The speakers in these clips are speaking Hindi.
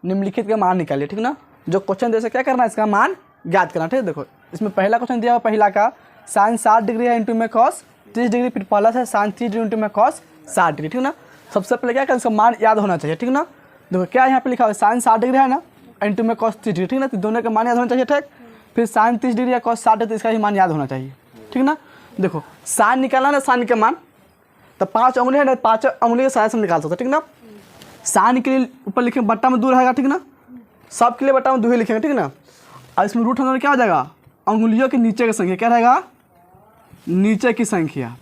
निम्नलिखित का मान निकालिए, ठीक ना। जो क्वेश्चन दे से क्या करना है, इसका मान ज्ञात करना, ठीक है। देखो इसमें पहला क्वेश्चन दिया हुआ, पहला का साइन 60 डिग्री है इंटू में कॉस 30 डिग्री, फिर प्लस है साइन 30 डिग्री इंटू में कॉस 60 डिग्री, ठीक ना। सबसे पहले क्या करना, इसका मान याद होना चाहिए, ठीक ना। देखो क्या यहाँ पे लिखा हुआ है, साइन 60 डिग्री है ना, इंटू में कॉस 30 डिग्री, ठीक ना। तो दोनों का मान याद होना चाहिए, ठीक। फिर साइन 30 डिग्री या कॉस 60 है तो इसका ही मान याद होना चाहिए, ठीक ना। देखो साइन निकालना ना, साइन का मान तो 5 उंगली है ना, 5 उंगली के साइज से निकाल सकते, ठीक ना। साइन के लिए ऊपर लिखेंगे बट्टा में 2 रहेगा, ठीक ना। सब के लिए बट्टा में 2 ही लिखेंगे, ठीक ना। और इसमें रूट होने क्या हो जाएगा, उंगलियों के नीचे की संख्या क्या रहेगा, नीचे की संख्या।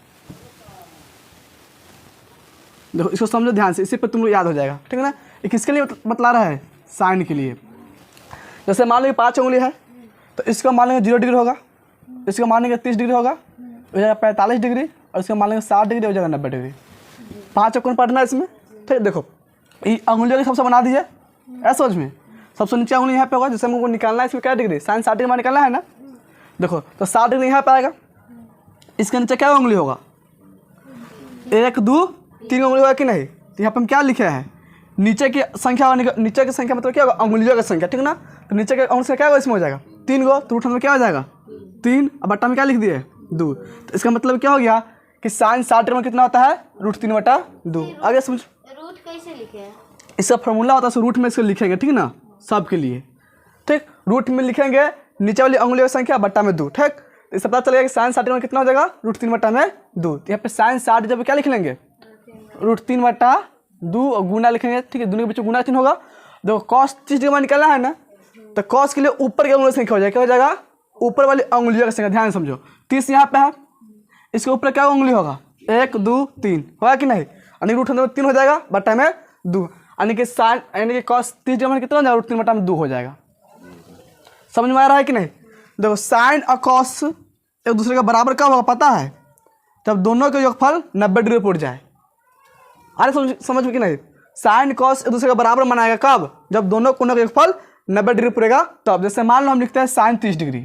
देखो इसको समझो ध्यान से, इसी पर तुम लोग याद हो जाएगा, ठीक है ना। ये किसके लिए बतला रहा है, साइन के लिए। जैसे मान लो 5 उंगली है तो इसका मान लेंगे 0 डिग्री होगा, इसका मान लेंगे 30 डिग्री होगा, हो जाएगा 45 डिग्री, और इसका मान लेंगे 60 डिग्री, हो जाएगा 90 डिग्री। 5 कौन पढ़ना है इसमें, ठीक है। देखो ये उंगलियों के सबसे बना दिए ऐसा समझ में, सबसे नीचे उंगली यहाँ पे होगा, जैसे हमको निकालना है इसमें क्या डिग्री, साइन 60 डिग्री मान निकालना है ना। देखो तो 60 डिग्री यहाँ पे आएगा, इसके नीचे क्या उंगली होगा, 1 2 3 उंगली होगा कि नहीं। तो यहाँ पे हम क्या लिखे हैं, नीचे की संख्या, नीचे की संख्या मतलब क्या होगा, उंगलियों की संख्या, ठीक ना। तो नीचे के उंगली से क्या होगा, इसमें हो जाएगा 3 गो, तो रूट में क्या हो जाएगा 3, अब बट्टा में क्या लिख दिए 2। तो इसका मतलब क्या हो गया कि साइन 60 में कितना होता है, √3/2। आगे समझ, रूट कैसे लिखे हैं, इसका फॉर्मूला होता है, रूट में इसको लिखेंगे, ठीक ना, सबके लिए, ठीक। रूट में लिखेंगे नीचे वाली उंगलियों की संख्या बट्टा में 2, ठीक। इससे पता चलेगा कि साइन 60 में कितना हो जाएगा, √3/2। तो यहाँ पे साइन 60 जब क्या लिख लेंगे, √3/2 और गुना लिखेंगे, ठीक है। दोनों के बीच गुना चिन्ह होगा। देखो कॉस 30 डिग्री में निकालना है ना, तो कॉस के लिए ऊपर की उंगलियों की संख्या हो जाएगा, क्या हो जाएगा, ऊपर वाली उंगलियों की संख्या। ध्यान समझो, 30 यहाँ पे है, इसके ऊपर क्या उंगली होगा, 1 2 3 होगा कि नहीं, यानी रूट में 3 हो जाएगा, बट्टा में 2, यानी कि साइन, यानी कि कॉस 30 डिग्री में कितना हो जाएगा, √3/2 हो जाएगा। समझ में आ रहा है कि नहीं। देखो साइन और कॉस एक दूसरे के बराबर कब होगा पता है, जब दोनों के योगफल 90 डिग्री पर उठ जाए। अरे समझ में कि नहीं, साइन कॉस एक दूसरे के बराबर बनाएगा कब, जब दोनों कोनों का योगफल 90 डिग्री पूरेगा तब। जैसे मान लो हम लिखते हैं साइन 30 डिग्री,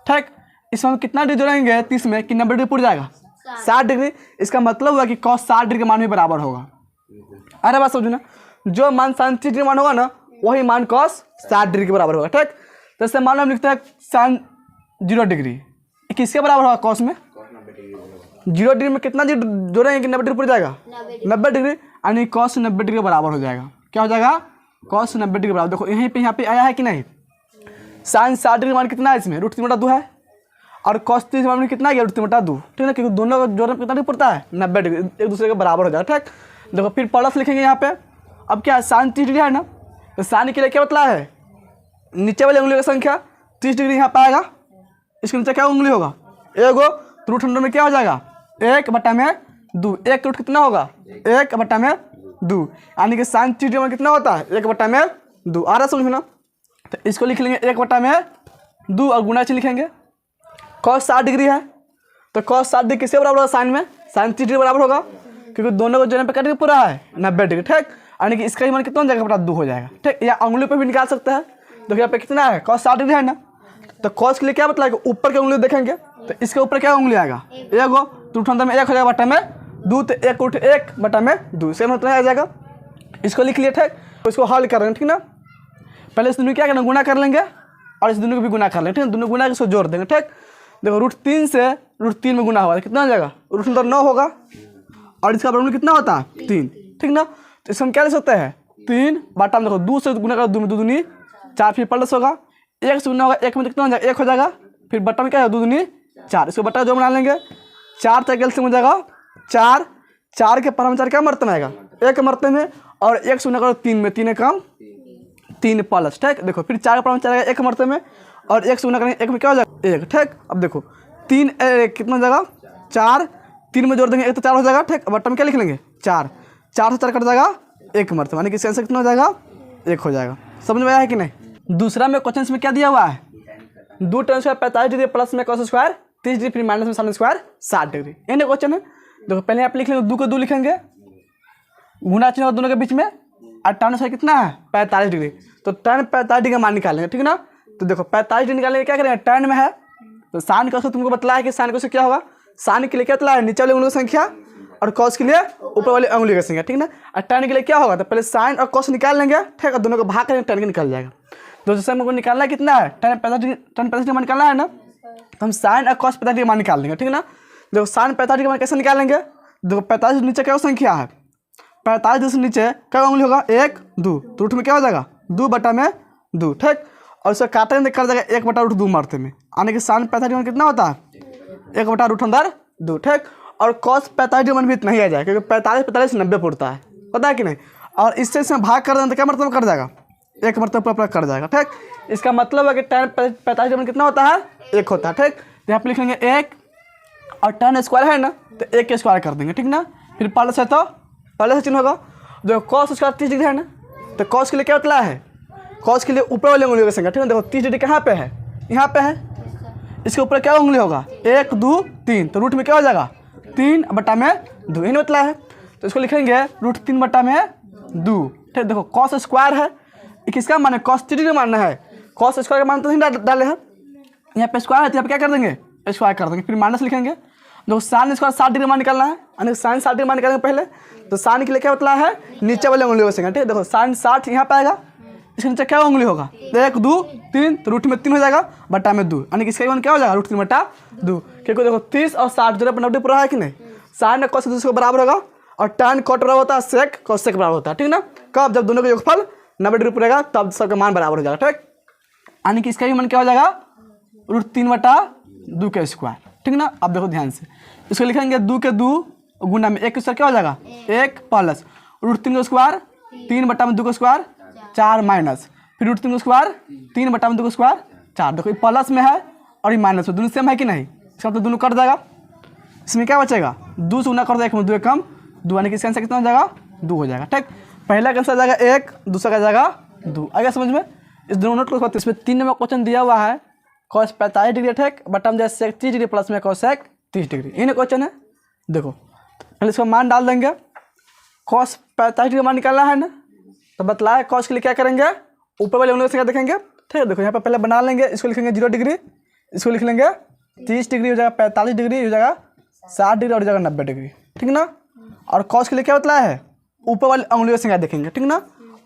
ठीक। इसमें हम कितना डिग्री जोड़ेंगे 30 में कि 90 डिग्री पूर जाएगा, 60 डिग्री। इसका मतलब हुआ कि कॉस 60 डिग्री के मान भी बराबर होगा। अरे बात समझो ना, जो मान साइन 30 डिग्री मान होगा ना, वही मान कॉस 60 डिग्री के बराबर होगा, ठीक। जैसे मान लो हम लिखते हैं साइन 0 डिग्री, किसके बराबर होगा, कॉस में 0 डिग्री में कितना जोड़ेंगे कि 90 डिग्री पूर जाएगा, 90 डिग्री, यानी कॉस 90 डिग्री के बराबर हो जाएगा। क्या हो जाएगा, कॉस 90 डिग्री बराबर। देखो यहाँ पे आया है कि नहीं, साइन 60 डिग्री मान कितना है इसमें, √3/2 है, और कॉस 30 मान कितना है, √3/2, ठीक है। क्योंकि दोनों का जोड़ने कितना डिग्री पड़ता है, 90 डिग्री, एक दूसरे के बराबर हो जाएगा, ठीक। देखो फिर प्लस लिखेंगे यहाँ पे। अब क्या है, साइन 30 डिग्री है ना, तो साइन के लिए क्या मतलब है, नीचे वाली उंगलियों की संख्या 30 डिग्री यहाँ पे आएगा, इसके नीचे क्या उंगली होगा, 1 गो, तो √100 में क्या हो जाएगा, 1/2। 1 रूट कितना होगा, 1/2, यानी कि साइन 30 डिग्री में कितना होता है, 1/2। आ रहा समझ में ना। तो इसको लिख लेंगे 1/2 और गुना से लिखेंगे। कॉस 60 डिग्री है, तो कॉस 60 डिग्री किसके बराबर होगा, साइन में, साइन 30 डिग्री बराबर होगा, क्योंकि दोनों को जोड़ने पे क्या डिग्री पूरा है, 90 डिग्री, ठीक। यानी कि इसका ही मान कितना हो जाएगा, 2 हो जाएगा, ठीक। या उंगली पे भी निकाल सकते हैं। देखो यहाँ पे कितना है, कॉस 60 डिग्री है ना, तो कॉस के लिए क्या मतलब है, ऊपर की उंगली देखेंगे तो इसके ऊपर क्या उंगली आएगा, 1 गो, तो √100 में 1 हो जाएगा, बट्टा में 2, तो 1/1/2 से मतलब आ जाएगा। इसको लिख लिए, ठीक। तो इसको हल कर रहे हैं, ठीक ना। पहले इस दोनों क्या करना, गुना कर लेंगे, और इस दोनों को भी गुना कर लेंगे, ठीक है। दोनों गुना के इसको जोड़ देंगे, ठीक। देखो √3 से √3 में गुना होगा, कितना हो जाएगा, √9 9 होगा, और इसका बराबर कितना होता है 3, ठीक ना। तो इसको हम क्या लिख सकते हैं, 3 बटा में, देखो 2 से गुना कर, 2 में 2 दूनी 4, फिर प्लस होगा, 1 से गुना होगा, 1 में कितना हो जाएगा, 1 हो जाएगा, फिर बटा में क्या है, 2 दूनी 4, इसको बटा जो बना लेंगे, 4 तक से हो जाएगा 4, 4 के पर 4 क्या मरते में आएगा, 1 मरते में, और 1 से गुना करो 3 में, 3 कम 3 प्लस, ठीक। देखो फिर 4 के पर 4 आएगा 1 मरते में, और 1 से गुना करेंगे 1 में क्या हो जाएगा, 1, ठीक। अब देखो 3 कितना हो जाएगा, 4, 3 में जोड़ देंगे 1 तो 4 हो जाएगा, ठीक। बटन में क्या लिख लेंगे, 4, 4 से 4 कट जाएगा 1 मरते, यानी कि इसका आंसर कितना हो जाएगा, 1 हो जाएगा। समझ में आया है कि नहीं। दूसरा में क्वेश्चन में क्या दिया हुआ है, 2 tan स्क्वायर 45 डिग्री प्लस में cos स्क्वायर 30 डिग्री, फिर माइनस में sin स्क्वायर 60 डिग्री। ये क्वेश्चन है। देखो पहले आप लिख लेंगे 2 को 2 लिखेंगे, गुना चिन्ह दोनों के बीच में, और tan स्क्वायर कितना है 45 डिग्री, तो tan 45 डिग्री का मान निकालेंगे, ठीक ना। तो देखो 45 डिग्री निकालेंगे, क्या करेंगे, tan में है तो sin cos तुमको बतलाया है कि sin cos क्या होगा, sin के लिए क्या बतलाया है, नीचे वाले उंगलियों की संख्या और कॉस के लिए ऊपर वाली उंगली का संख्या, ठीक ना। और tan के लिए क्या होगा, तो पहले साइन और कॉस निकाल लेंगे, ठीक है, दोनों को भाग करेंगे, tan के निकल जाएगा। दोस्तों समय हमको निकालना कितना है, tan 45 डिग्री मान निकालना है ना, तो हम साइन और कॉस 45 डिग्री मान निकाल लेंगे, ठीक ना। देखो साइन 45 डिग्री मान कैसे निकालेंगे, देखो 45 नीचे क्या संख्या है, 45 डिग्री से नीचे क्या उंगली होगा, 1 2, तो रूट में क्या हो जाएगा 2/2, ठीक। और उसको काटेंगे कर जाएगा 1/√2 मारते में, आने के साइन 45 डिग्री कितना होता है 1/√2, ठीक। और कॉस 45 डिग्री भी इतना ही आ जाएगा, क्योंकि 45 90 पड़ता है, पता है कि नहीं। और इससे इसमें भाग कर दें तो क्या मतलब कर जाएगा, 1 मतलब पूरा कट जाएगा, ठीक। इसका मतलब है कि tan 45 डिग्री कितना होता है 1 होता है, ठीक। यहाँ पे लिख लेंगे 1 और tan स्क्वायर है ना, तो 1 के स्क्वायर कर देंगे, ठीक ना। फिर प्लस है तो पहले से चिन्ह होगा, जो कॉस स्क्वायर 30 डिग्री है ना, तो कॉस के लिए क्या बतला है, कॉस के लिए ऊपर वाली उंगली का संख्या, ठीक है। देखो 30 डिग्री कहाँ पे है, यहाँ पे है, इसके ऊपर क्या उंगली होगा 1 2 3, तो रूट में क्या हो जाएगा 3/2, यही बतला है। तो इसको लिखेंगे √3/2, ठीक। देखो कॉस स्क्वायर है, किसका मान है, कॉस 30 डिग्री मानना है, कॉस स्क्वायर का मान तो नहीं डाले हैं, यहाँ पे स्क्वायर है तो यहाँ पे क्या कर देंगे स्क्वायर कर देंगे, फिर माइनस लिखेंगे। देखो साइन स्क्वायर 60 डिग्री मान निकालना है, यानी साइन 60 डिग्री मान निकालेंगे पहले, तो साइन के लिए क्या बतला है नीचे वाले उंगली का संख्या, ठीक है। देखो साइन 60 यहाँ पे आएगा, इसके नीचे क्या उंगली होगा 1 2 3, तो रूट में 3 हो जाएगा /2, यानी कि इसका मान क्या हो जाएगा √3/2, क्योंकि देखो 30 और 60 जो 90 पूरा है कि नहीं, साइन कॉस दूसरे को बराबर होगा, और tan कॉट बराबर होता है सेक कॉस सेक बराबर होता है, ठीक ना। कब, जब दोनों का योगफल 90 डिग्री पूरेगा तब सबका मान बराबर हो जाएगा, ठीक। यानी कि इसका भी मान क्या हो जाएगा √3/2 के स्क्वायर, ठीक ना। अब देखो ध्यान से, इसको लिखेंगे 2 के 2 गुना में 1 के स्क्वायर क्या हो जाएगा 1 प्लस √3 का स्क्वायर 3/2 का स्क्वायर 4 माइनस, फिर √3 का स्क्वायर 3/2 का स्क्वायर 4। देखो ये प्लस में है और ये माइनस में, दोनों सेम है कि नहीं, इसका मतलब दोनों कट जाएगा, इसमें क्या बचेगा 2 से गुना कर देगा 1 में 2 कम 2, यानी कि इसका आंसर कितना हो जाएगा 2 हो जाएगा, ठीक। पहला का आंसर जाएगा 1, दूसरा का जाएगा 2, आ गया समझ में। इस दोनों नोट को, इसमें 3 नंबर क्वेश्चन दिया हुआ है, कॉस 45 डिग्री, ठीक, बटन जैसे सेक 30 डिग्री प्लस में कॉसेक 30 डिग्री, यही ना क्वेश्चन है। देखो पहले इसका मान डाल देंगे, कॉस 45 डिग्री मान निकालना है ना, तो बतलाए कॉस के लिए क्या करेंगे ऊपर वाले उंगली से देखेंगे, ठीक है। देखो यहाँ पर पहले बना लेंगे, इसको लिखेंगे 0 डिग्री, इसको लिख लेंगे 30 डिग्री हो जाएगा, 45 डिग्री हो जाएगा 60 डिग्री और हो जाएगा 90 डिग्री, ठीक ना। और कॉस के लिए क्या बतलाया है ऊपर वाली उंगली का संख्या देखेंगे, ठीक ना,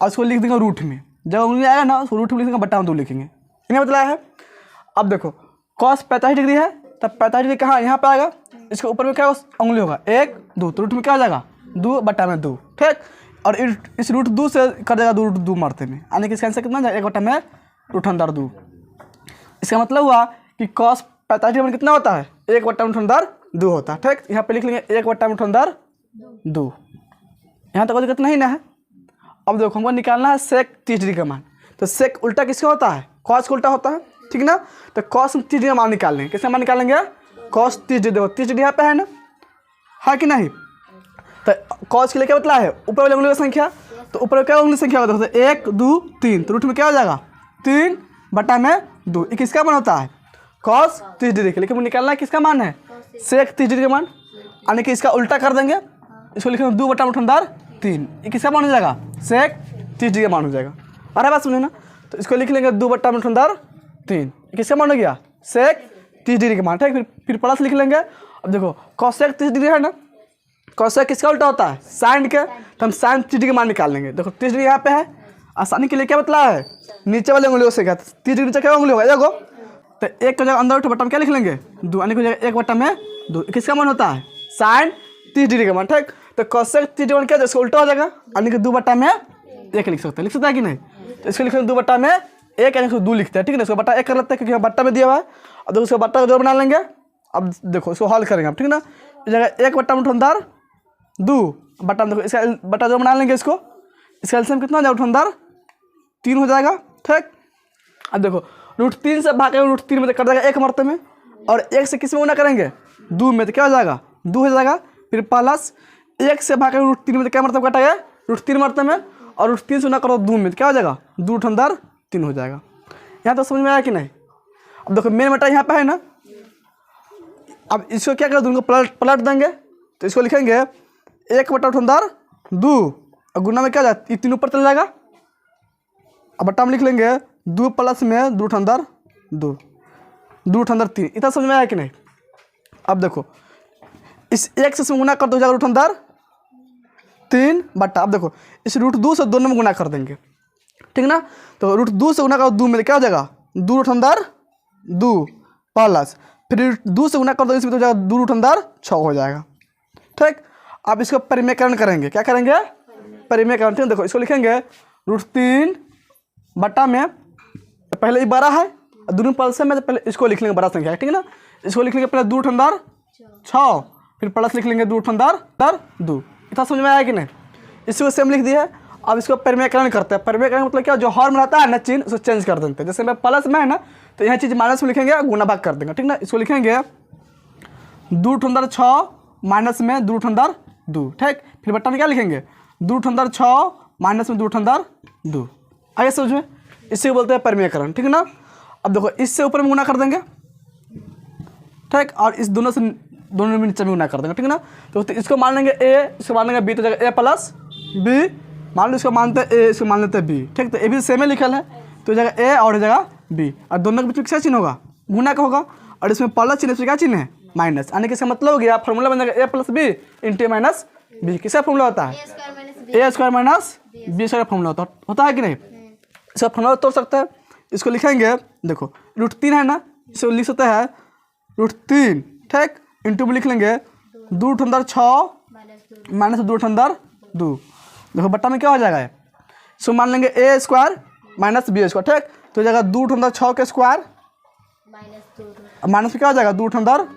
और उसको लिख देंगे रूट में, जब उंगली आएगा ना उसको रूट में लिख देंगे /2 लिखेंगे, इन्हें बतलाया है। अब देखो कॉस 45 डिग्री है, तब 45 डिग्री कहाँ यहाँ पे आएगा, इसके ऊपर में क्या उंगली होगा 1 2, तो रूट में क्या हो जाएगा 2/2, ठीक। और इस √2 से कर देगा 2√2 मारते में, यानी कि इसका आंसर कितना जाएगा 1/√2। इसका मतलब हुआ कि कॉस 45 डिग्री कितना होता है 1/√2 होता है, ठीक। यहाँ पे लिख लेंगे 1/√2, यहाँ तक कोई दिक्कत नहीं ना है। अब देखो हमको निकालना है सेक 30 डिग्री का मान, तो सेक उल्टा किसका होता है कॉस का उल्टा होता है, ठीक ना। तो कॉस 30 डिग्री का मान निकाल लेंगे, किसका मान निकालेंगे कॉस 30 डिग्री, देखो 30 डिग्री यहाँ पे है ना, है कि नहीं। तो कॉस के लिए क्या बतला है ऊपर वाले उंगली का संख्या, तो ऊपर क्या उंगली संख्या होगा देखो 1 2 3, तो रूट में क्या हो जाएगा 3/2, ये किसका मान होता है कॉस 30 डिग्री के, लेकिन निकालना किसका मान है सेक 30 डिग्री का मान, यानी कि इसका उल्टा कर देंगे, इसको लिखेंगे 2/3, ये किसका मान हो जाएगा सेक 30 डिग्री का मान हो जाएगा। अरे बात सुनिए ना, तो इसको लिख लेंगे 2/3, किसका मान हो गया सेक 30 डिग्री का मान, ठीक। फिर प्लस लिख लेंगे। अब देखो कॉसेक 30 डिग्री है ना, कॉसेक किसका उल्टा होता है साइन के, तो हम साइन 30 डिग्री का मान निकाल लेंगे। देखो 30 डिग्री यहाँ पे है, आसानी के लिए क्या बतला है नीचे वाले उंगलियों से क्या 30 डिग्री नीचे क्या उंगली होगा देखो, तो 1 का जगह अंदर उठो बटन क्या लिख लेंगे 2, यानी कि 1/2, किसका मान होता है साइन 30 डिग्री का मान, ठीक। तो कॉसेक 30 डिग्री मान क्या इसका उल्टा हो जाएगा, यानी कि 2/1 लिख सकता है कि नहीं। तो इसको लिखेंगे 2/1, यानी कि 2 लिखते हैं, ठीक है। इसको /1 कर लेते हैं क्योंकि बट्टा में दिया हुआ है। अब देखो इसको बट्टा का जोड़ बना लेंगे, अब देखो इसको हल करेंगे, ठीक ना। इस जगह 1/2 बट्टा देखो इसका बट्टा जोड़ बना लेंगे, इसका एलसीएम कितना हो जाएगा √3 हो जाएगा, ठीक। अब देखो √3 से भाग √3 में कर देगा 1 मरते में, और 1 से किस में गुना करेंगे 2 में, तो क्या हो जाएगा 2 हो जाएगा। फिर प्लस 1 से भाग √3 में क्या मतलब कटेगा √3 मरते में, और √3 से गुना करो 2 में, तो क्या हो जाएगा 2/3 हो जाएगा। यहाँ तो समझ में आया कि नहीं। अब देखो मेन बेटा यहाँ पे है ना, अब इसको क्या करें दोनों को पलट देंगे, तो इसको लिखेंगे 1/2 और गुना में क्या हो जाएगा ये 3 ऊपर चल जाएगा, अब बट्टा में लिख लेंगे 2 प्लस में 2/3, इतना समझ में आया कि नहीं। अब देखो इस 1 से इसमें गुना कर दो, हो जाएगा रूट अंदर 3 बटा, अब देखो इस रूट 2 से दोनों में गुना कर देंगे, ठीक ना। तो रूट 2 से गुना कर 2 में क्या हो जाएगा 2 रूट अंदर 2 प्लस फिर रूट 2 से गुना कर दो इसमें तो हो जाएगा 2 रूट अंदर 6 हो जाएगा, ठीक। अब इसको परिमेयकरण करेंगे, क्या करेंगे परिमेयकरण, ठीक। देखो इसको लिखेंगे रूट 3 बटा में पहले ये बड़ा है दोनों प्लस में, तो पहले इसको लिख लेंगे बड़ा संख्या, ठीक है ना। इसको लिख लेंगे पहले 2 रूट अंदर 6 फिर प्लस लिख लेंगे 2 रूट अंदर 2। इतना समझ में आया कि नहीं। इसको सेम लिख दिया है। अब इसको परिमेयकरण करते हैं। परिमेयकरण मतलब क्या, जो हर में रहता है ना चिन्ह उसको चेंज कर देते हैं। जैसे मैं प्लस में है ना तो यह चीज़ माइनस में लिखेंगे गुना भाग कर देंगे, ठीक ना। इसको लिखेंगे 2 रूट अंदर 6 माइनस में 2 रूट अंदर 2, ठीक। फिर बट्टा में क्या लिखेंगे 2 रूट अंदर 6 माइनस में 2 रूट अंदर 2। आगे समझ में, इसी को बोलते हैं परिमेयकरण, ठीक है ना। अब देखो इससे ऊपर में गुना कर देंगे, ठीक, और इस दोनों में नीचे में गुना कर देंगे, ठीक है ना। तो इसको मान लेंगे ए, इसको मान लेंगे बी, तो जगह ए प्लस बी, मान लो इसको मानते हैं ए, इसको मान लेते हैं बी, ठीक। तो ए भी सेम ही लिखल है तो जगह ए और जगह बी, और दोनों के बीच में क्या चिन्ह होगा गुना का होगा, और इसमें प्लस चिन्ह, इसमें क्या चिन्ह है माइनस, यानी कि इसका मतलब हो गया फॉर्मूला बन जाएगा A plus B into A minus B. किसका फॉर्मूला होता है A square minus B square formula होता है कि नहीं। इसका फॉर्मूला तोड़ सकते हैं। इसको लिखेंगे देखो रूट 3 है ना, इसको लिख सकते हैं रूट 3, ठीक, इंटू में लिख लेंगे 2 रूट अंदर 6 माइनस 2 रूट अंदर 2। देखो बट्टा में क्या हो जाएगा, इसको मान लेंगे ए स्क्वायर माइनस बी स्क्वायर, ठीक। तो हो जाएगा 2 रूट अंदर 6 के स्क्वायर माइनस में क्या हो जाएगा 2 रूट अंदर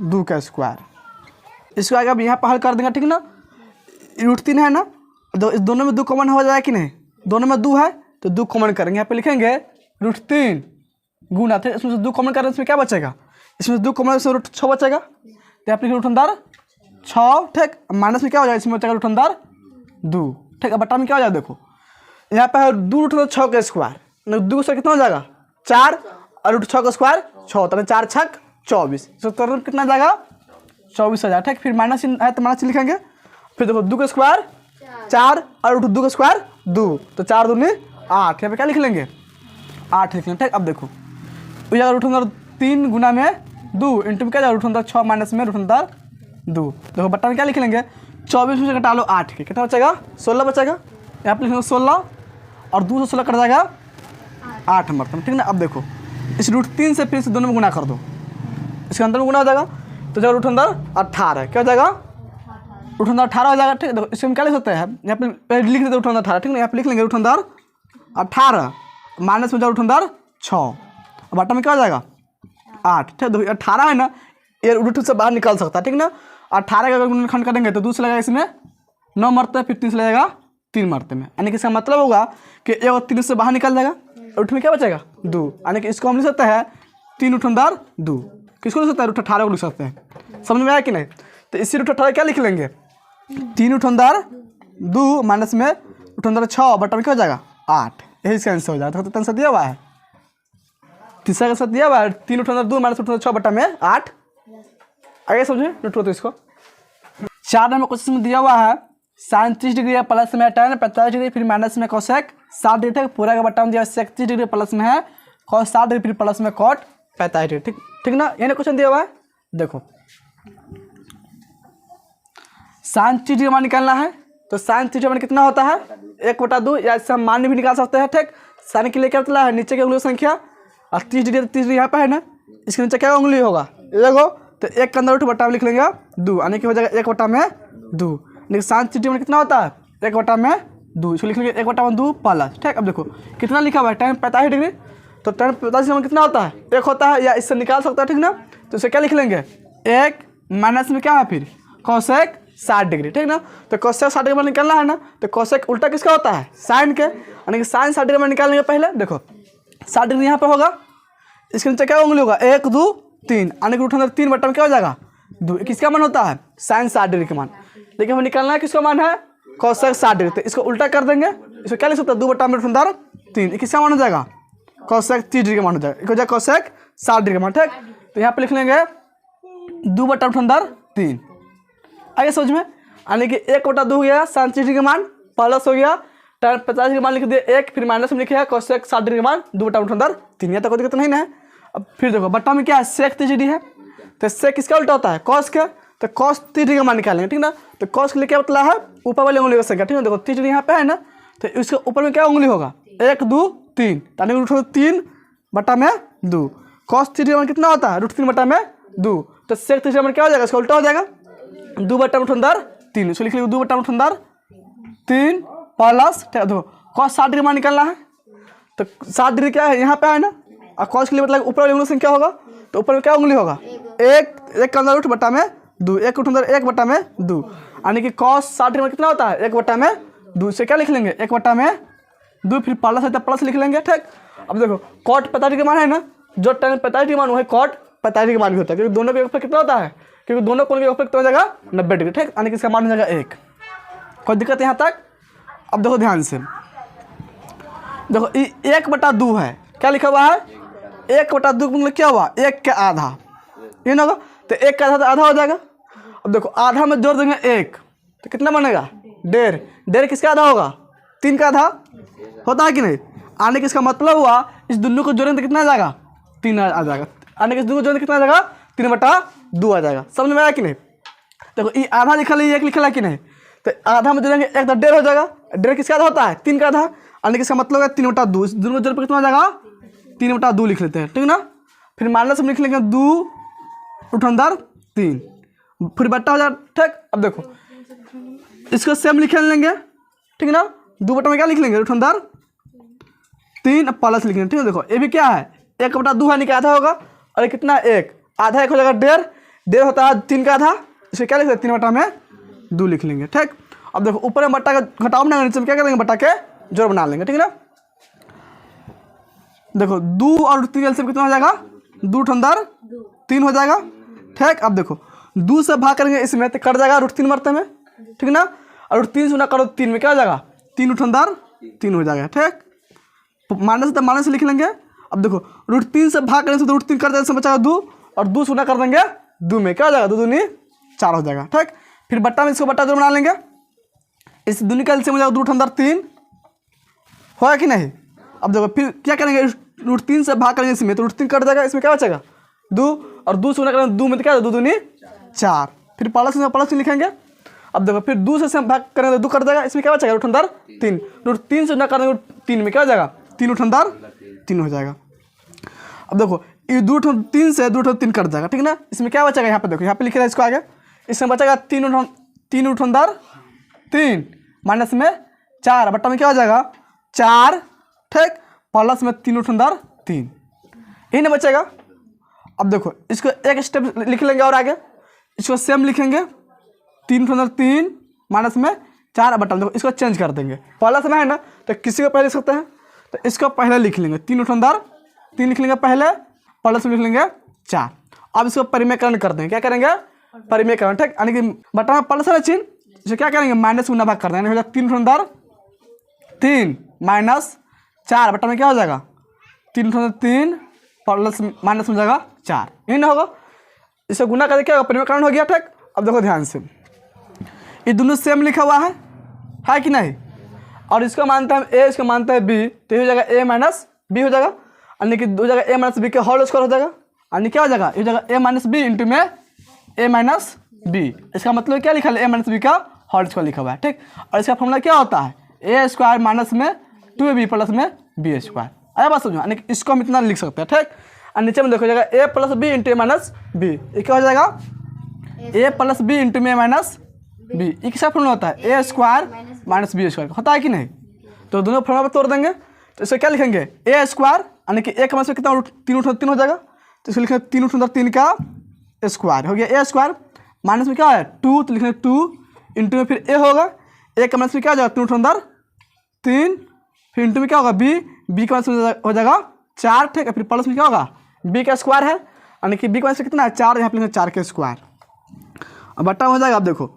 2 का स्क्वायर। इसको आगे अब यहाँ पर हल कर देंगे, ठीक ना। रूट 3 है ना, तो इस दोनों में 2 कॉमन हो जाएगा कि नहीं, दोनों में 2 है तो 2 कॉमन करेंगे। यहाँ पे लिखेंगे रूट 3 गुना, ठीक, इसमें से 2 कॉमन करेंगे, इसमें क्या बचेगा, इसमें 2 कॉमन से रूट 6 बचेगा, तो यहाँ पे रूट अंदर 6, ठीक, माइनस में क्या हो जाएगा इसमें बचेगा रूट अंदर 2, ठीक। अब बटा में क्या हो जाएगा देखो यहाँ पे है 2 रूट अंदर 6 का स्क्वायर, 2 स्क्वायर कितना हो जाएगा 4 और रूट 6 का स्क्वायर 6, तो 4 छक 24, तो तुरंत कितना जाएगा 24 हो जाएगा, ठीक। फिर माइनस है तो माइनस लिखेंगे, फिर देखो 2 का स्क्वायर 4 और रूट 2 का स्क्वायर 2, तो 4 दूनी 8, यहाँ पे क्या लिख लेंगे 8 लिख लेंगे, ठीक। अब देखो तो जाएगा रूट अंदर 3 गुना में 2 इंटू में क्या जाएगा रूट अंदर 6 माइनस में रूट अंदर 2। देखो बट्टा में क्या लिख लेंगे 24 में से घटा लो 8 के, कितना बचेगा 16 बचेगा, यहाँ पे लिखेंगे 16 और 2 से 16 कट जाएगा 8 नंबर, ठीक ना। अब देखो इस रूट 3 से फिर से दोनों में गुना कर दो, इसके अंदर में गुना हो जाएगा तो जब रूट अंदर 18 क्या हो जाएगा रूट अंदर 18 हो जाएगा, ठीक। देखो इसमें क्या लिख सकते हैं यहाँ पे लिख देते रूट अंदर 18, ठीक ना। यहाँ पे लिख लेंगे रूट अंदर 18 माइनस में जाओ रूट अंदर 6, अब बट्टा में क्या हो जाएगा 8, ठीक। देखो 18 है ना, ये रूट से बाहर निकल सकता है, ठीक ना। 18 का अगर गुणनखंड करेंगे तो 2 से लगेगा इसमें 9 मरते फिर 3 से लगेगा 3 मरते में, यानी कि इसका मतलब होगा कि एक और 3 से बाहर निकल जाएगा, रूट में क्या बचेगा 2, यानी कि इसको हम लिख सकते हैं 3 रूट अंदर 2। किसको लिख सकते हैं रूट 18 को लिख सकते हैं, समझ में आया कि नहीं। तो इसी रूट 18 क्या लिख लेंगे 3 रूट अंदर 2 माइनस में रूट अंदर 6 बटा में क्या हो जाएगा 8, यही इसका आंसर हो जाएगा। तो आंसर दिया हुआ है, तीसरा का साथ दिया हुआ है 3 रूट अंदर 2 माइनस रूट अंदर 6 बटा में 8। आगे समझे नोट करो तो इसको। 4 नंबर क्वेश्चन में दिया हुआ है साइन 30 डिग्री है प्लस में tan 45 डिग्री फिर माइनस में कोसेक 60 डिग्री, ठीक। पूरा का बट्टा में दिया 31 डिग्री प्लस में है cos 60 डिग्री फिर प्लस में cot 45 डिग्री, ठीक, ठीक ना। ये क्वेश्चन दिया हुआ है। देखो साइन 30 डिग्री मान निकालना है, तो साइन 30 डिग्री मान कितना होता है 1/2, या इससे हम मान भी निकाल सकते हैं, ठीक। साइन के लिए क्या होता है नीचे की उंगली संख्या, और 30 डिग्री 30 डिग्री यहाँ पे है ना, इसके नीचे क्या उंगली होगा एगो, तो 1 के अंदर रूट बटा में लिख लेंगे 2, यानी कि हो जाएगा 1/2। लेकिन साइन 30 डिग्री कितना होता है 1/2, इसको लिख लेंगे 1/2 प्लस, ठीक। अब देखो कितना लिखा हुआ है tan 45 डिग्री, तो tan 45 डिग्री कितना होता है 1 होता है, या इससे निकाल सकता है, ठीक ना। तो इसे क्या लिख लेंगे 1 माइनस में क्या है फिर कोसेक 60 डिग्री, ठीक ना। तो कोसेक 60 डिग्री निकालना है ना, तो कोसेक उल्टा किसका होता है साइन के, यानी कि साइन 60 डिग्री निकालेंगे। पहले देखो 60 डिग्री यहाँ पे होगा, इसके नीचे क्या उंगली होगा 1 2 3, यानी कि रूट अंदर 3 बटा में क्या हो जाएगा 2, किसका मान होता है साइन 60 डिग्री का मान। लेकिन हमें निकालना है किसका मान है कोसेक 60 डिग्री, तो इसको उल्टा कर देंगे, इसको क्या लिख सकते हैं 2 बटा में रूट अंदर 3, किसका मान हो जाएगा कोसेक 30 डिग्री का मान हो जाएगा, एक हो जाएगा कोसेक 60 डिग्री का मान, ठीक। तो यहाँ पे लिख लेंगे 2 बटा रूट अंदर 3। आगे समझ में, यानी कि 1/2 हो गया साइन 30 डिग्री का मान, प्लस हो गया tan 50 डिग्री का मान लिख दिया 1, फिर माइनस में लिखे कोसेक 60 डिग्री का मान 2 बटा रूट अंदर 3, यहाँ तक कोई दिक्कत नहीं है। अब फिर देखो बट्टा में क्या है सेक 30 डिग्री है, तो सेक किसका उल्टा होता है कॉस के, तो cos 30 डिग्री का मान निकालेंगे, ठीक ना। तो cos के लिए क्या बतला है, ऊपर वाली उंगली का संख्या, ठीक है। देखो 30 डिग्री यहाँ पे है ना, तो इसके ऊपर में क्या उंगली होगा, 1 2 3, यानी √3 बटा में 2। cos 30 का मान कितना होता है, √3 बटा में 2। तो sec 30 का मान क्या हो जाएगा, इसका उल्टा हो जाएगा, 2 बटा √3। इसको लिख लीजिए 2 बटा √3 प्लस, ठीक है। देखो cos 60 डिग्री मान निकालना है, तो 60 डिग्री क्या है, यहाँ पे है ना, और cos के लिए मतलब ऊपर वाली उंगली संख्या होगा, तो ऊपर में क्या उंगली होगा, 1 का अंदर बटा में 2, 1 अंदर 1 बटा में 2, यानी कि cos 60 डिग्री में कितना होता है, 1 बटा में 2 से क्या लिख लेंगे, 1 बटा में 2, फिर प्लस है तो प्लस लिख लेंगे, ठीक। अब देखो cot 45 डिग्री मान है ना, जो tan 45 डिग्री मान वो है cot 45 डिग्री मान भी होता है, क्योंकि दोनों के ऊपर कितना होता है, क्योंकि दोनों कोण के ऊपर कितना हो जाएगा, 90 डिग्री, ठीक। यानी कि इसका मान हो जाएगा 1। कोई दिक्कत है यहाँ तक। अब देखो ध्यान से, देखो 1 बटा 2 है, क्या लिखा हुआ है, 1 बटा 2 मतलब क्या हुआ, 1 का आधा, ये ना होगा, तो 1 का आधा तो आधा हो जाएगा। अब देखो आधा में जोड़ देंगे 1, तो कितना बनेगा, 1.5। 1.5 किसका आधा होगा, 3 का आधा होता है कि नहीं। आने का इसका मतलब हुआ इस दोनों को जोड़ेंगे तो कितना आ जाएगा, 3 आ जाएगा। आने के इस दोनों को जोड़ेंगे कितना आ जाएगा, 3 बटा 2 आ जाएगा। समझ में आया कि नहीं। देखो ये आधा लिखा है, 1 लिखा है कि नहीं, तो आधा में जोड़ेंगे 1 तो 1.5 हो जाएगा। 1.5 किसका आधा होता है, 3 का आधा। आने का इसका मतलब है 3 बटा 2, इस दोनों को जोड़ पर कितना आ जाएगा, 3 बटा 2 लिख लेते हैं, ठीक ना। फिर माइनस में लिख लेंगे 2√3, फिर बट्टा हो जाएगा, ठीक। अब देखो इसको सेम लिख लेंगे, ठीक ना। 2 बटा में क्या लिख लेंगे, √3 प्लस लिख लेंगे, ठीक है। देखो ये भी क्या है, 1 बटा 2 है, नहीं आधा होगा, और ये कितना 1 आधा, 1 हो जाएगा 1.5 होता है 3 का आधा, इसे क्या लिख लेंगे, 3 बटा में 2 लिख लेंगे, ठीक। अब देखो ऊपर में बट्टा का घटाव बनाएंगे, नीचे में क्या करेंगे, बट्टा के जोड़ बना लेंगे, ठीक है ना। देखो 2 और 3 एलसीएम कितना हो जाएगा, 2√3 हो जाएगा, ठीक। अब देखो 2 से भाग करेंगे इसमें तो कट जाएगा √3 मरते में, ठीक ना। और 3 से ना करो 3 में क्या हो जाएगा, 3√3 हो जाएगा, ठीक। माइनस तो माइनस लिख लेंगे। अब देखो √3 से भाग करेंगे तो √3 कर देंगे, बचाएगा 2, और 2 से गुना कर देंगे 2 में क्या हो जाएगा, 2 दूनी 4 हो जाएगा, ठीक। फिर बट्टा में इसको बट्टा जोड़ बना लेंगे, इस दूनी का एलसीएम हो जाएगा 2√3 होगा कि नहीं। अब देखो फिर क्या करेंगे, √3 से भाग करेंगे इसमें तो √3 कट जाएगा, इसमें क्या बचेगा 2, और 2 से गुना करेंगे 2 में तो क्या 2 दूनी 4, फिर प्लस में प्लस लिखेंगे। अब देखो फिर 2 से भाग करेंगे तो 2 कट जाएगा, इसमें क्या बचेगा √3, √3 से गुना करेंगे 3 में क्या हो जाएगा, 3√3 हो जाएगा। अब देखो ये 2√3 से 2√3 कट जाएगा, ठीक ना। इसमें क्या बचेगा, यहाँ पे देखो यहाँ पे लिखे इसको आगे, इसमें बचेगा 3√3 माइनस में 4 बट्टा में क्या हो जाएगा 4, ठीक, प्लस में 3√3, यही ना बचेगा। अब देखो इसको एक स्टेप लिख लेंगे और आगे इसको सेम लिखेंगे, 3√3 माइनस में 4 बट्टा, देखो इसको चेंज कर देंगे, प्लस में है ना तो किसी को पहले लिख सकते हैं, तो इसको पहले लिख लेंगे 3√3 लिख लेंगे पहले, प्लस में लिख लेंगे 4। अब इसको परिमेयकरण कर देंगे, क्या करेंगे, परिमेयकरण, ठीक। यानी कि बट्टा में प्लस है चिन्ह, इसे क्या करेंगे माइनस में भाग कर देंगे, हो जाएगा 3√3 माइनस 4 बट्टा में क्या हो जाएगा 3√3 प्लस माइनस में जाएगा 4, यही ना होगा। इसे गुना करके क्या होगा, परिमेयकरण हो गया, ठीक। अब देखो ध्यान से, ये दोनों सेम लिखा हुआ है कि नहीं, और इसको मानते हैं ए, इसको मानते हैं बी, तो ये हो जाएगा a माइनस बी हो जाएगा, यानी कि हो जाएगा a माइनस बी के होल स्क्वायर हो जाएगा, यानी क्या हो जाएगा, ये हो जाएगा a माइनस बी इंटू में a माइनस बी। इसका मतलब क्या लिखा है, a माइनस बी का होल स्क्वायर लिखा हुआ है, ठीक। और इसका फॉर्मूला क्या होता है, a स्क्वायर माइनस में 2ab प्लस में b स्क्वायर। आया बात समझो, यानी कि इसको हम इतना लिख सकते हैं, ठीक। और नीचे में देखो जाएगा a plus B into a minus b, ये क्या हो जाएगा a प्लस बी इंटू में a माइनस बी। ये किसका फॉर्मूला होता है, a square minus B square होता है कि नहीं। तो दोनों फॉर्मूला पर तोड़ देंगे, तो इसे क्या लिखेंगे a स्क्वायर, यानी कि एक माइनस में कितना 3√3 हो जाएगा, तो इसको लिखेंगे 3√3 का स्क्वायर हो गया a स्क्वायर, माइनस में क्या है 2, तो लिखेंगे 2 इंटू में फिर a होगा, a का माइनस में क्या हो जाएगा 3√3, फिर इंटू में क्या होगा b का माइनस में हो जाएगा 4, ठीक है। फिर प्लस में क्या होगा b का स्क्वायर है, यानी कि b का माइनस कितना है 4, यहाँ पे लिखेंगे 4 का स्क्वायर, अब बट्टा हो जाएगा। अब देखो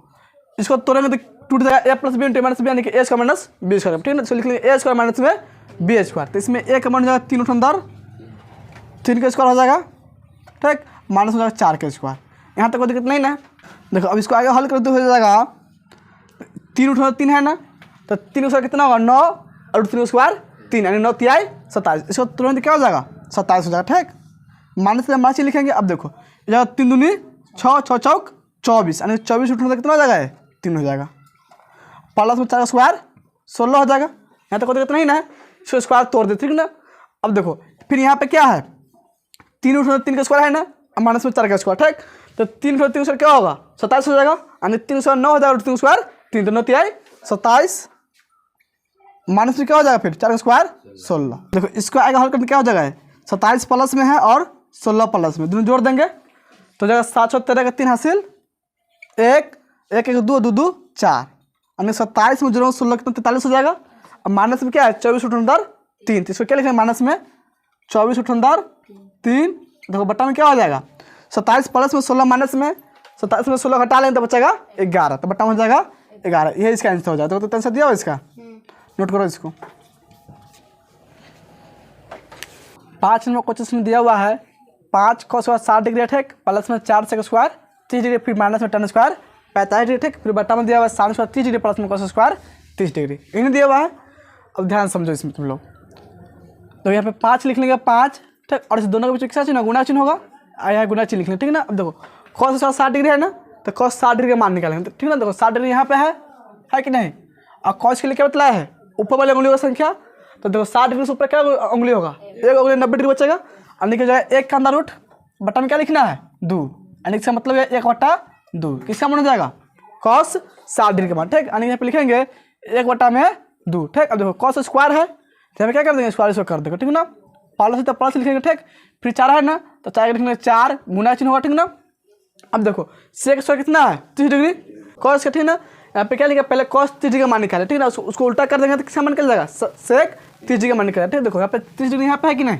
इसको तोड़ेंगे तो टूट जाएगा a plus B into minus b, यानी कि a square minus B square, ठीक है। तो लिख लेंगे a स्क्वायर माइनस में बी स्क्वायर, तो इसमें a का मान हो जाएगा 3√3 का स्क्वायर हो जाएगा, ठीक, माइनस हो जाएगा 4 का स्क्वायर। यहाँ तक कोई दिक्कत नहीं ना। देखो अब इसको आगे हल करते हो जाएगा 3√3 है ना, तो 3 स्क्वायर कितना होगा 9, और 3 स्क्वायर 3, यानी 9 3 27, इसको तुरंत क्या हो जाएगा 27 हो जाएगा, ठीक। माइनस से माइनस लिखेंगे। अब देखो 3 दूनी 6, 6 चौक 24 यानी 24 उठने कितना हो जाएगा है 3 हो जाएगा। प्लस में 4 का स्क्वायर 16 हो जाएगा। यहाँ तक होता कितना ही ना है, इसको स्क्वायर तोड़ दे, ठीक ना। अब देखो फिर यहाँ पे क्या है 3 उठने 3 का स्क्वायर है ना, माइनस में 4 का स्क्वायर, ठीक। तो 3 उठने 3 स्क्वायर क्या होगा 27 हो जाएगा, यानी 3 स्क्वायर 9 हो जाएगा, 3 स्क्वायर 3 तो 9 तिहाई 27 माइनस में क्या हो जाएगा फिर 4 का स्क्वायर 16। देखो इसको आगे हल करने क्या हो जाएगा 27 प्लस में है और 16 प्लस में, दोनों जोड़ देंगे तो जाएगा 7 13 का 3 हासिल 1 1 1 2 2 2 4 यानी 27 में जोड़ो 16 कितना 43 हो जाएगा। अब माइनस में क्या है 24 उठ अंदर 3, तो इसको क्या लिखेंगे माइनस में 24 उठ अंदर 3। देखो बट्टा में क्या हो जाएगा 27 प्लस में 16 माइनस में 27 में 16 घटा लेंगे तो बचेगा 11, तो बट्टा में हो जाएगा 11। ये इसका आंसर हो जाएगा। तो आंसर दिया हो इसका, नोट करो इसको। 5 नंबर क्वेश्चन में दिया हुआ है 5 cos स्क्वायर 60 डिग्री ठीक, प्लस में 4 sec स्क्वायर 30 डिग्री, फिर माइनस में tan स्क्वायर 45 डिग्री ठीक, फिर बट्टा में दिया हुआ है sin स्क्वायर 30 डिग्री प्लस में cos स्क्वायर 30 डिग्री, इन्हें दिया हुआ है। अब ध्यान समझो इसमें तुम लोग, तो यहाँ पे 5 लिख लेंगे 5 ठीक, और इस दोनों के बीच किसका चिन्ह गुणा चिन्ह होगा, यहाँ गुणा चिन्ह लिख लेंगे ठीक ना। अब देखो cos स्क्वायर 60 डिग्री है ना, तो cos 60 डिग्री का मान निकालेंगे, ठीक ना। देखो 60 डिग्री यहाँ पे है कि नहीं, और cos के लिए क्या बतलाया है ऊपर वाले उंगलियों की संख्या, तो देखो 60 डिग्री से ऊपर क्या उंगली होगा, एक उंगली 90 डिग्री बचेगा, और निकल जाएगा 1 का अंदर रूट, बट्टा में क्या लिखना है 2, यानी इसका मतलब है 1/2, किसका मान हो जाएगा cos 60 डिग्री का मान ठीक, यानी यहाँ पे लिखेंगे 1/2 ठीक। अब देखो cos स्क्वायर है तो यहाँ पे क्या कर देंगे स्क्वायर इसको कर देंगे ठीक ना, प्लस तो प्लस लिखेंगे ठीक, फिर 4 है ना तो 4 लिखेंगे 4 गुना चिन्ह होगा ठीक ना। अब देखो sec स्क्वायर कितना है 30 डिग्री cos का ठीक ना, यहाँ पे क्या लिखा पहले cos 30 डिग्री का मान निकाले ठीक ना, उसको उल्टा कर देंगे तो किसका मान निकल जाएगा sec 30 डिग्री का मान निकल ठीक। देखो यहाँ पे 30 डिग्री यहाँ पे है कि नहीं,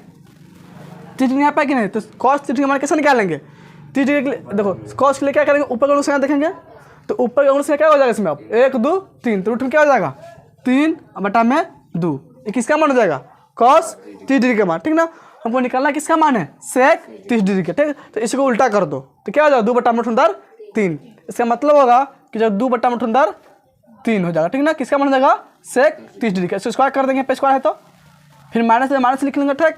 30 डिग्री यहाँ पे है कि नहीं, तो cos 30 डिग्री का मान कैसे निकालेंगे 30 डिग्री के लिए। देखो cos के लिए क्या करेंगे ऊपर का अनुसार देखेंगे, तो ऊपर का अनुसार क्या हो जाएगा इसमें अब 1 2 3, तो रूट में क्या हो जाएगा 3 बटा में 2, ये किसका मान हो जाएगा cos 30 डिग्री का मान ठीक ना। हमको निकालना किसका मान है sec 30 डिग्री का ठीक, तो इसको उल्टा कर दो तो क्या हो जाएगा 2 बटा में अंदर 3, इसका मतलब होगा कि जब 2 बटा में अंदर 3 हो जाएगा ठीक ना, किसका मान हो जाएगा sec 30 डिग्री का। इसको स्क्वायर कर देंगे पे स्क्वायर है तो फिर माइनस में माइनस लिख लेंगे ठीक।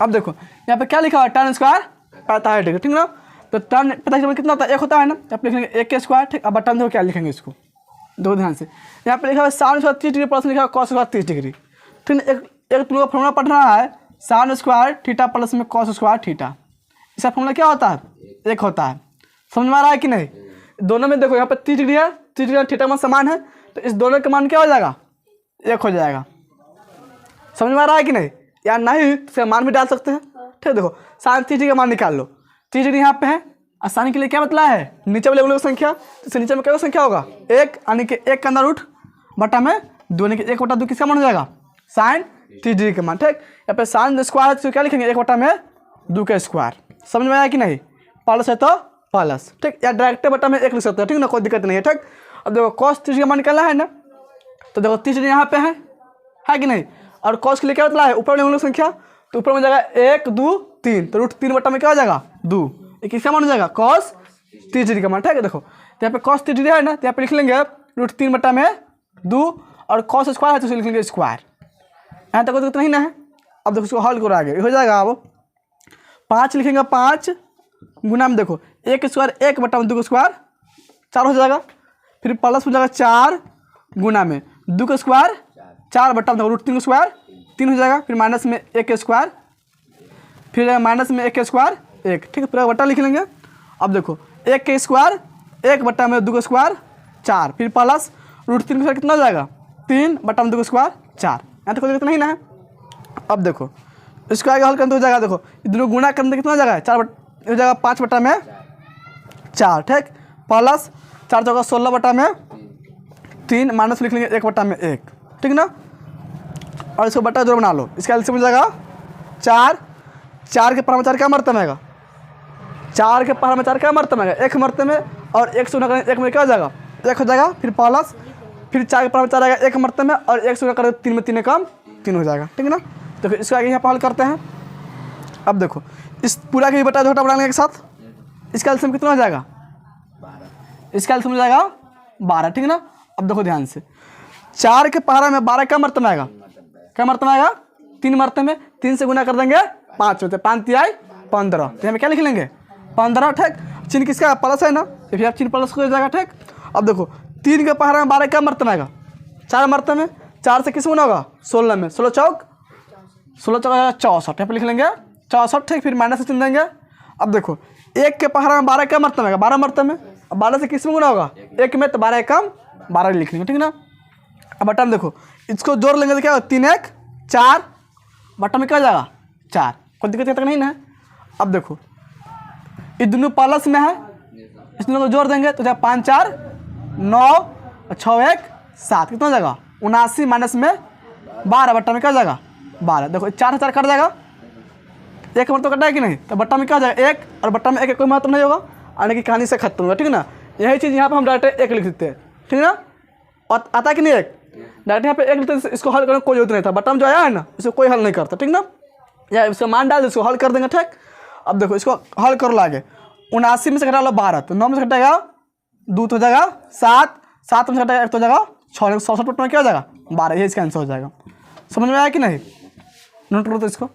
अब देखो यहाँ पे क्या लिखा हुआ है tan स्क्वायर 45 डिग्री ठीक ना, तो tan 45 डिग्री कितना होता है 1 होता है ना, यहाँ पे लिखेंगे 1 के स्क्वायर ठीक। अब बटा में क्या लिखेंगे इसको दो ध्यान से, यहाँ पे लिखा हुआ है sin स्क्वायर 30 डिग्री प्लस लिखा हुआ cos स्क्वायर 30 डिग्री ठीक ना। एक तुम लोग फॉर्मूला पढ़ रहा है sin स्क्वायर थीटा प्लस में cos स्क्वायर थीटा, इसका फॉर्मूला क्या होता है 1 होता है, समझ में आ रहा है कि नहीं। दोनों में देखो यहाँ पे 30 डिग्री है, 30 डिग्री थीटा मान समान है, तो इस दोनों का मान क्या हो जाएगा 1 हो जाएगा, समझ में आ रहा है कि नहीं, या नहीं तो इसका मान भी डाल सकते हैं ठीक। देखो sin 30 डिग्री का मान निकाल लो, 30 डिग्री यहाँ पे है, आसानी के लिए क्या बतला है नीचे वाले उंगलियों की संख्या, तो नीचे में क्या संख्या होगा 1, यानी कि 1 का अंदर रूट बटा में 2, यानी कि 1/2 किसका मान हो जाएगा sin 30 डिग्री का मान ठीक। यहाँ पे sin स्क्वायर तो क्या लिखेंगे 1/2 का स्क्वायर, समझ में आया कि नहीं, प्लस है तो प्लस ठीक, या डायरेक्ट बटा में 1 लिख सकते हैं ठीक ना, कोई दिक्कत नहीं है ठीक। अब देखो cos 30 का मान निकालना है ना, तो देखो 30 डिग्री यहाँ पे है कि नहीं, और cos के लिए क्या बतला है ऊपर वाले उंगलियों की संख्या, तो ऊपर में जाएगा 1 2 3, तो रूट 3 बटा में क्या हो जाएगा 2, ये किसका मान हो जाएगा cos 30 डिग्री का मान ठीक है। देखो यहाँ पे cos 30 डिग्री है ना, तो यहाँ पे लिख लेंगे रूट 3 बटा में 2, और cos स्क्वायर है तो लिख लेंगे स्क्वायर, यहाँ तक तो नहीं ना है। अब देखो उसको हल करो आगे हो जाएगा, अब 5 लिखेंगे 5 गुना में देखो 1 स्क्वायर 1 बटा में 2 का स्क्वायर 4 हो जाएगा, फिर प्लस हो जाएगा 4 गुना में 2 का स्क्वायर 4 बटा में रूट 3 का स्क्वायर 3 हो जाएगा, फिर माइनस में 1 का स्क्वायर, फिर माइनस में 1 का स्क्वायर 1 ठीक है, पूरा बटा लिख लेंगे। अब देखो 1 का स्क्वायर 1 बटा में 2 का स्क्वायर 4, फिर प्लस रूट 3 का स्क्वायर कितना हो जाएगा 3 बटा में 2 का स्क्वायर 4, यहाँ तक कोई दिक्कत नहीं ना है। अब देखो इसको आगे हल करते हो जाएगा, देखो दोनों गुणा करने कितना हो जाएगा 4 हो जाएगा 5 बटा में 4 ठीक, प्लस 4 जगह 16 बटा में 3, माइनस लिख लेंगे 1 बटा में 1 ठीक ना, और इसको बटा जोड़ बना लो, इसका एलसीएम हो जाएगा 4, 4 के पावर में 4 क्या मरतब आएगा 4 के पावर में 4 क्या मरतब आएगा 1 मरतब में, और 1 से गुणा करें 1 में क्या हो जाएगा 1 हो जाएगा, फिर प्लस फिर 4 के पावर में 4 आएगा 1 मरतब में, और 1 से गुणा करें 3 में 3 कम 3 हो जाएगा ठीक है ना। देखो इसको आगे यहाँ पर हल करते हैं। अब देखो इस पूरा के बटा छोटा बनाने के साथ इसका एलसीएम कितना हो जाएगा 12, इसका एलसीएम हो जाएगा 12 ठीक है ना। अब देखो ध्यान से 4 के पारा में 12 क्या मरतब आएगा, क्या मरतब आएगा 3 मरतब में, 3 से गुना कर देंगे 5 होते 5 तिहाई 15, तो यहाँ पे क्या लिख लेंगे 15 ठीक। चिन्ह किसका प्लस है ना, तो फिर आप चिन्ह प्लस हो जाएगा। ठीक, अब देखो 3 के पहाड़ा में 12 क्या मरतबा आएगा, 4 मरतबे में, 4 से किस में होगा 16 में, 16 चौक 64, यहाँ पर लिख लेंगे 64। ठीक, फिर माइनस से चिन्ह देंगे। अब देखो 1 के पहाड़ा में 12 क्या मरतबा आएगा, 12 मरतबे में, अब 12 से किस में गुना होगा 1 में, तो 12 एकम 12 लिख लेंगे। ठीक ना। अब बटन देखो इसको जोड़ लेंगे तो क्या होगा 3 1 4, बटन में क्या हो जाएगा 4, कोई दिक्कत तक नहीं ना। अब देखो ये दोनों प्लस में है, इस दोनों को जोड़ देंगे तो जाएगा 5 4 9 और 6 1 7, कितना हो जाएगा 79 माइनस में 12, बट्टा में क्या हो जाएगा 12। देखो 4 से 4 कट जाएगा, एक मतलब कटा है कि नहीं, तो बट्टा में क्या हो जाएगा 1, और बट्टा में 1 कोई महत्व नहीं होगा, आने की कहानी से खत्म होगा। ठीक है ना। यही चीज़ यहाँ पर हम डायरेक्ट 1 लिख देते हैं। ठीक है ना, और आता है कि नहीं 1, डायरेक्ट यहाँ पे 1 लिखते हैं, इसको हल करने कोई जरूरत नहीं था, बट्टा में जो आया है ना इसको कोई हल नहीं करता। ठीक ना, या इसका मान डाल दे, इसको हल कर देंगे। ठीक, अब देखो इसको हल कर लो आगे, 79 में से घटा लो 12, तो 9 में से घटेगा 2 तो हो जाएगा 7, 7 में से घटेगा 1 तो हो जाएगा 6, 67 में क्या हो जाएगा 12, ये इसका आंसर हो जाएगा। समझ में आया कि नहीं, नोट करो तो इसको।